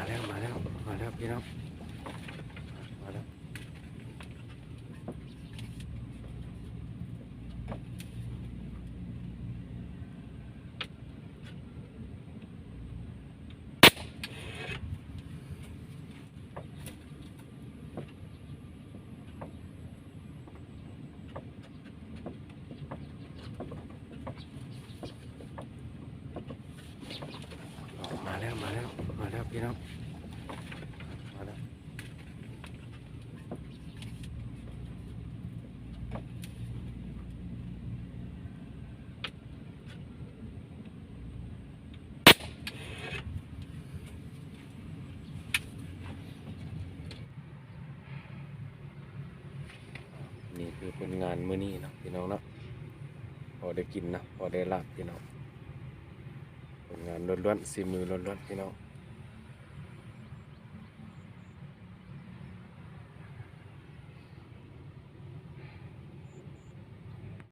แล้วพี่น้องมาแล้วมาแล้วพี่น้องมาแล้วนี่คือผลงานมื้อนี้เนาะพี่น้องเนาะพอได้กินนะพอได้ลาบพี่น้องผลงานล้วนๆสีมือล้วนๆพี่น้อง